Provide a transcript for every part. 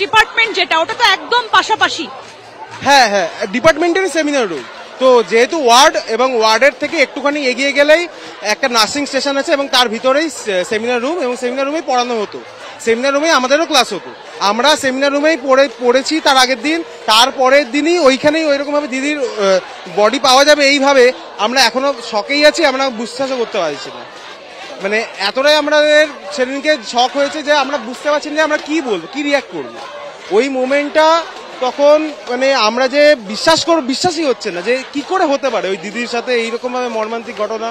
Department যেটা, ওটা তো একদম পাশাপাশি। হ্যাঁ হ্যাঁ, ডিপার্টমেন্টের সেমিনার রুম। তো যেহেতু ওয়ার্ড এবং ওয়ার্ডের থেকে একটুখানি এগিয়ে গেলেই একটা নার্সিং স্টেশন আছে এবং তার ভিতরেই সেমিনার রুম, এবং সেমিনার রুমেই পড়ানো হতো, সেমিনার রুমেই আমাদেরও ক্লাস হতো। আমরা সেমিনার রুমেই পড়েছি তার আগের দিন, তারপরের দিনই ওইখানেই ওইরকমভাবে দিদির বডি পাওয়া যাবে এইভাবে আমরা এখনো শকেই আছি, আমরা বিশ্বাসও করতে পারছি না। মানে এতটাই আমাদের সেদিনকে শক হয়েছে যে আমরা বুঝতে পারছি না যে আমরা কি বলবো, কি রিয়াক্ট করবো। ওই মোমেন্টটা তখন মানে আমরা যে বিশ্বাসই হচ্ছে না যে কি করে হতে পারে ওই দিদির সাথে এইরকম ভাবে মর্মান্তিক ঘটনা,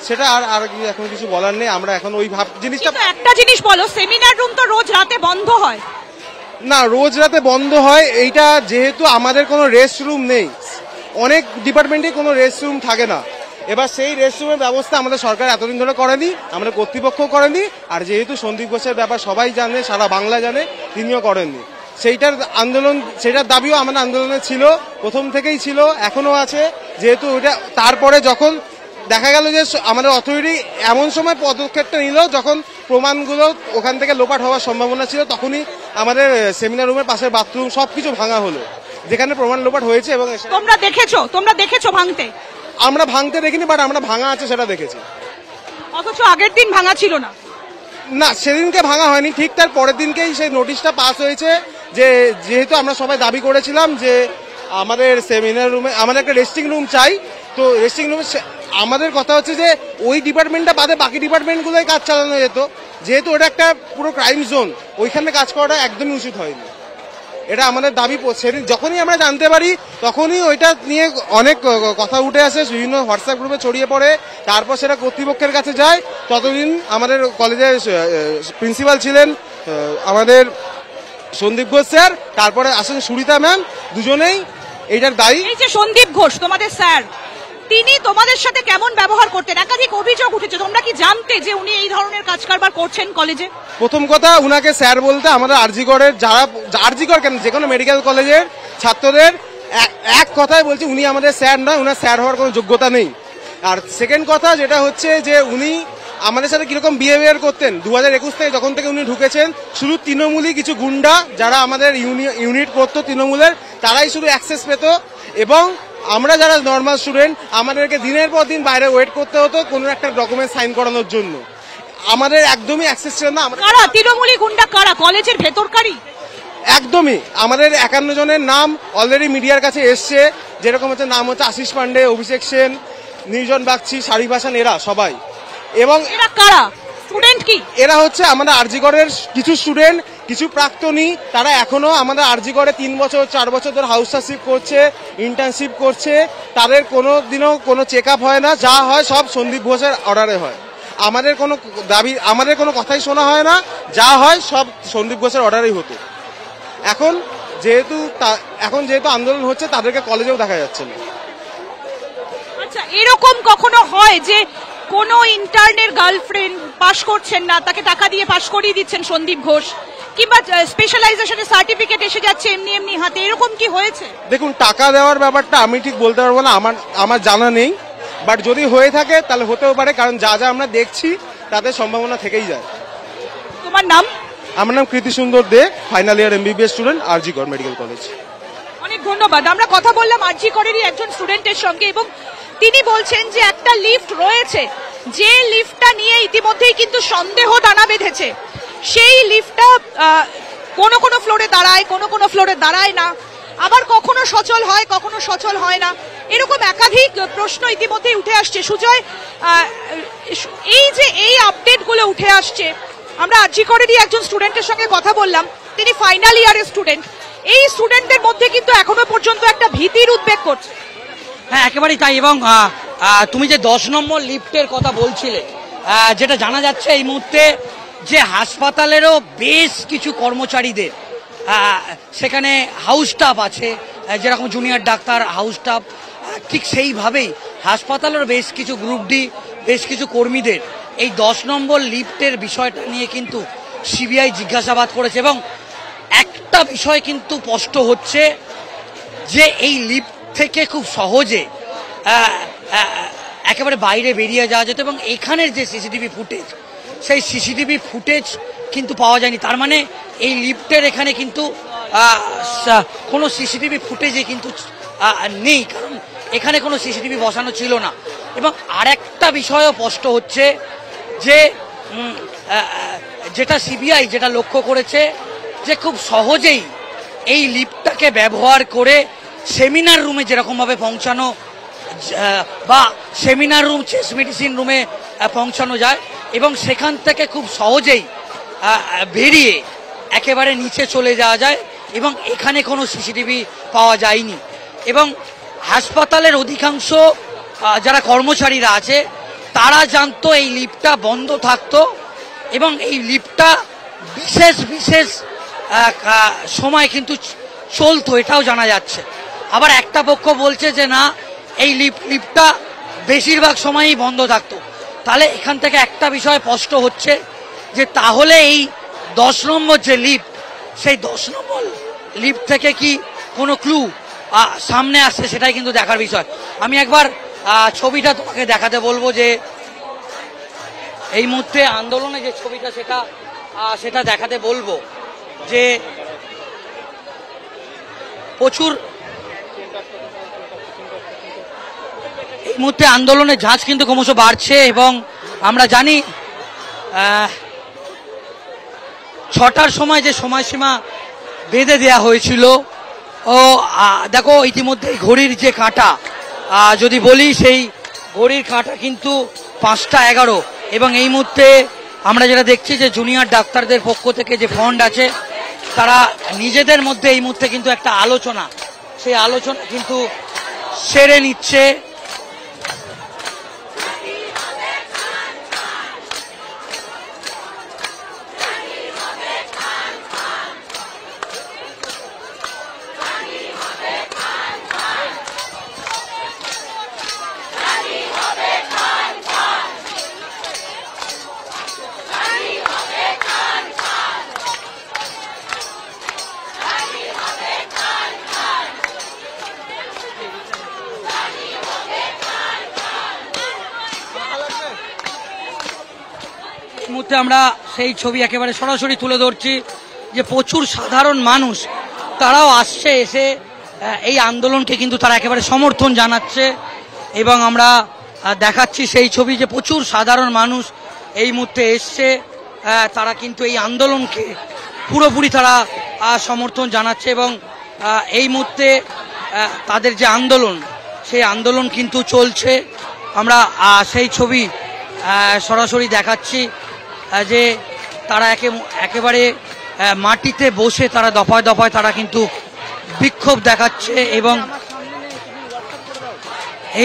সেটা আর এখন কিছু বলার নেই। আমরা এখন ওই জিনিসটা, একটা জিনিস বলো, সেমিনার রুম তো রোজ রাতে বন্ধ হয় না? রোজ রাতে বন্ধ হয়, এইটা যেহেতু আমাদের কোনো রেস্ট রুম নেই, অনেক ডিপার্টমেন্টে কোনো রেস্ট রুম থাকে না, এবার সেই রেস্ট রুমের ব্যবস্থা আমাদের সরকার এতদিন ধরে করেনি, আমাদের কর্তৃপক্ষ করেনি, আর যেহেতু সন্দীপ ঘোষের ব্যাপার সবাই জানে, সারা বাংলা জানে, তিনিও করেননি। সেইটার আন্দোলন, সেটার দাবিও আমাদের আন্দোলনে ছিল, প্রথম থেকেই ছিল, এখনো আছে। যেহেতু ওইটা তারপরে যখন দেখা গেল যে আমাদের অথরিটি এমন সময় পদক্ষেপটা নিল যখন প্রমাণগুলো ওখান থেকে লোপাট হওয়ার সম্ভাবনা ছিল, তখনই আমাদের সেমিনার রুমের পাশের বাথরুম সবকিছু ভাঙা হলো, যেখানে প্রমাণ লোপাট হয়েছে। এবং তোমরা দেখেছো ভাঙতে? আমরা ভাঙতে দেখিনি, বাট আমরা ভাঙা আছে সেটা দেখেছি। অথচ আগের দিন ভাঙা ছিল না? না, সেদিনকে ভাঙা হয়নি, ঠিক তার পরের দিনকেই সেই নোটিশটা পাস হয়েছে যে যেহেতু আমরা সবাই দাবি করেছিলাম যে আমাদের সেমিনার রুমে আমাদের একটা রেস্টিং রুম চাই, তো রেস্টিং রুমে আমাদের কথা হচ্ছে যে ওই ডিপার্টমেন্টটা বাদে বাকি ডিপার্টমেন্টগুলোই কাজ চালানো যেত, যেহেতু ওটা একটা পুরো ক্রাইম জোন, ওইখানে কাজ করাটা একদমই উচিত হয়নি। এটা আমাদের দাবি। সেদিন যখনই আমরা জানতে পারি তখনই ওইটা নিয়ে অনেক কথা উঠে আসে, বিভিন্ন হোয়াটসঅ্যাপ গ্রুপে ছড়িয়ে পড়ে, তারপর সেটা কর্তৃপক্ষের কাছে যায়। ততদিন আমাদের কলেজের প্রিন্সিপাল ছিলেন আমাদের সন্দীপ ঘোষ স্যার, তারপরে আসেন সুরিতা ম্যাম, দুজনেই এইটার দায়ী। এই যে সন্দীপ ঘোষ তোমাদের স্যার, তিনি তোমাদের সাথে কেমন ব্যবহার করতেন? একাধিক অভিযোগ উঠেছে, তোমরা কি জানতে যে উনি এই ধরনের কাজ কারবার করছেন কলেজে? প্রথম কথা, উনাকে স্যার বলতে আমাদের আরজিগড়ের আরজিগড় কেন, যে কোনো মেডিকেল কলেজের ছাত্রদের এক কথায় বলছি, উনি আমাদের স্যার নয়, উনার স্যার হওয়ার কোনো যোগ্যতা নেই। আর সেকেন্ড কথা যেটা হচ্ছে যে উনি আমাদের সাথে কিরকম বিহেভিয়ার করতেন 2021 থেকে যখন থেকে উনি ঢুকেছেন, শুধু তৃণমূলী কিছু গুন্ডা যারা আমাদের ইউনিট করতো তৃণমূলের, তারাই শুধু অ্যাক্সেস পেত, এবং আমরা যারা নর্মাল স্টুডেন্ট আমাদেরকে দিনের পর দিন বাইরে ওয়েট করতে হতো কোনো একটা ডকুমেন্ট সাইন করানোর জন্য। আমাদের একদমই অ্যাক্সেস ছিল না। কারা তৃণমূলী গুন্ডা? কারা? কলেজের ভেতরকারী? একদমই। আমাদের 51 জনের নাম অলরেডি মিডিয়ার কাছে এসছে, যেরকম হচ্ছে নাম হচ্ছে আশিস পান্ডে, অভিষেক সেন, নির্জন বাগচি, শারিফ হাসান, এরা সবাই। এবং এরা কারা? স্টুডেন্ট কি? এরা হচ্ছে আমাদের আরজিগড়ের কিছু স্টুডেন্ট, কিছু প্রাক্তনী, তারা এখনো আমাদের আরজিগড়ে 3 বছর 4 বছর ধরে হাউসশিপ করছে, ইন্টার্নশিপ করছে, তাদের কোনো দিনও কোনো চেক আপ হয় না, যা হয় সব সন্দীপ ঘোষের অর্ডারে হয়। আমাদের কোনো দাবি, আমাদের কোনো কথাই শোনা হয় না, যা হয় সব সন্দীপ ঘোষের অর্ডারেই হতো। এখন যেহেতু আন্দোলন হচ্ছে, তাদেরকে কলেজেও দেখা যাচ্ছে না। আচ্ছা, এরকম কখনো হয় যে কোন ইন্টার্নের গার্লফ্রেন্ড পাশ করছেন না, তাকে টাকা দিয়ে পাশ করিয়ে দিচ্ছেন সন্দীপ ঘোষ, কিংবা স্পেশালাইজেশনের সার্টিফিকেট এসে যাচ্ছে এমনি এমনি হাতে, এরকম কি হয়েছে? দেখুন, টাকা দেওয়ার ব্যাপারটা আমি ঠিক বলতে পারবো না, আমার জানা নেই, বাট যদি হয়ে থাকে তাহলে হতেও পারে, কারণ যা যা আমরা দেখছি তাদের সম্ভাবনা থেকেই যায়। তোমার নাম? আমার নাম কৃতি সুন্দর দে, final year MBBS student, আরজিগড় medical college. অনেক ধন্যবাদ। আমরা কথা বললাম আরজিগড়েরই একজন স্টুডেন্টের সঙ্গে, এবং তিনি বলছেন যে একটা লিফট রয়েছে, যে লিফটটা নিয়ে ইতিমধ্যেই কিন্তু সন্দেহ দানা বেঁধেছে। সেই লিফটটা কোনো ফ্লোরে দাঁড়ায়, কোনো ফ্লোরে দাঁড়ায় না, আবার কখনো সচল হয়, কখনো সচল হয় না, এরকম একাধিক প্রশ্ন ইতিমধ্যেই উঠে আসছে। সুজয়, এই আপডেটগুলো উঠে আসছে, আমরা আরজিগড়েরই একজন স্টুডেন্টের সঙ্গে কথা বললাম, তিনি ফাইনাল ইয়ারের স্টুডেন্ট। এই স্টুডেন্টদের মধ্যে কিন্তু এখনো পর্যন্ত একটা ভীতির উদ্বেগ করছে। হ্যাঁ, একেবারেই তাই। এবং তুমি যে 10 নম্বর লিফটের কথা বলছিলে, যেটা জানা যাচ্ছে এই মুহূর্তে যে হাসপাতালেরও বেশ কিছু কর্মচারীদের সেখানে হাউস স্টাফ আছে, যেরকম জুনিয়র ডাক্তার, হাউস স্টাফ, ঠিক সেইভাবেই হাসপাতালের বেশ কিছু গ্রুপ ডি, বেশ কিছু কর্মীদের এই 10 নম্বর লিফটের বিষয়টা নিয়ে কিন্তু সিবিআই জিজ্ঞাসাবাদ করেছে। এবং একটা বিষয় কিন্তু স্পষ্ট হচ্ছে যে এই লিফট থেকে খুব সহজে একেবারে বাইরে বেরিয়ে যাওয়া যেত, এবং এখানের যে সিসিটিভি ফুটেজ, সেই সিসিটিভি ফুটেজ কিন্তু পাওয়া যায়নি। তার মানে এই লিফটের এখানে কিন্তু কোনো সিসিটিভি ফুটেজে কিন্তু নেই, কারণ এখানে কোনো সিসিটিভি বসানো ছিল না। এবং আরেকটা বিষয়ও স্পষ্ট হচ্ছে যে যেটা সিবিআই যেটা লক্ষ্য করেছে যে খুব সহজেই এই লিফটটাকে ব্যবহার করে সেমিনার রুমে যেরকমভাবে পৌঁছানো বা সেমিনার রুম চেস্ট মেডিসিন রুমে পৌঁছানো যায় এবং সেখান থেকে খুব সহজেই বেরিয়ে একেবারে নিচে চলে যাওয়া যায় এবং এখানে কোনো সিসিটিভি পাওয়া যায়নি। এবং হাসপাতালের অধিকাংশ যারা কর্মচারীরা আছে তারা জানতো এই লিফটটা বন্ধ থাকতো এবং এই লিফটটা বিশেষ বিশেষ সময় কিন্তু চলতো, এটাও জানা যাচ্ছে। আবার একটা পক্ষ বলছে যে না, এই লিফটটা বেশিরভাগ সময়ই বন্ধ থাকতো। তাহলে এখান থেকে একটা বিষয় স্পষ্ট হচ্ছে যে তাহলে এই 10 নম্বর যে লিফট, সেই 10 নম্বর লিফট থেকে কি কোনো ক্লু সামনে আসছে সেটাই কিন্তু দেখার বিষয়। আমি একবার ছবিটা তোমাকে দেখাতে বলবো যে এই মুহূর্তে আন্দোলনে যে ছবিটা সেটা দেখাতে বলবো যে প্রচুর এই মুহূর্তে আন্দোলনের ঝাঁজ কিন্তু ক্রমশ বাড়ছে এবং আমরা জানি 6টার সময় যে সময়সীমা বেঁধে দেয়া হয়েছিল, ও দেখো ইতিমধ্যে ঘড়ির যে কাঁটা যদি বলি সেই ঘড়ির কাঁটা কিন্তু 5টা 11 এবং এই মুহূর্তে আমরা যেটা দেখছি যে জুনিয়র ডাক্তারদের পক্ষ থেকে যে ফন্ড আছে তারা নিজেদের মধ্যে এই মুহূর্তে কিন্তু একটা আলোচনা, সেই আলোচনা কিন্তু সেরে নিচ্ছে। এই মুহূর্তে আমরা সেই ছবি একেবারে সরাসরি তুলে ধরছি যে প্রচুর সাধারণ মানুষ তারাও আসছে, এসে এই আন্দোলনকে কিন্তু তারা একেবারে সমর্থন জানাচ্ছে এবং আমরা দেখাচ্ছি সেই ছবি যে প্রচুর সাধারণ মানুষ এই মুহূর্তে এসছে, তারা কিন্তু এই আন্দোলনকে পুরোপুরি তারা সমর্থন জানাচ্ছে এবং এই মুহূর্তে তাদের যে আন্দোলন সেই আন্দোলন কিন্তু চলছে। আমরা সেই ছবি সরাসরি দেখাচ্ছি যে তারা একেবারে মাটিতে বসে তারা দফায় দফায় তারা কিন্তু বিক্ষোভ দেখাচ্ছে এবং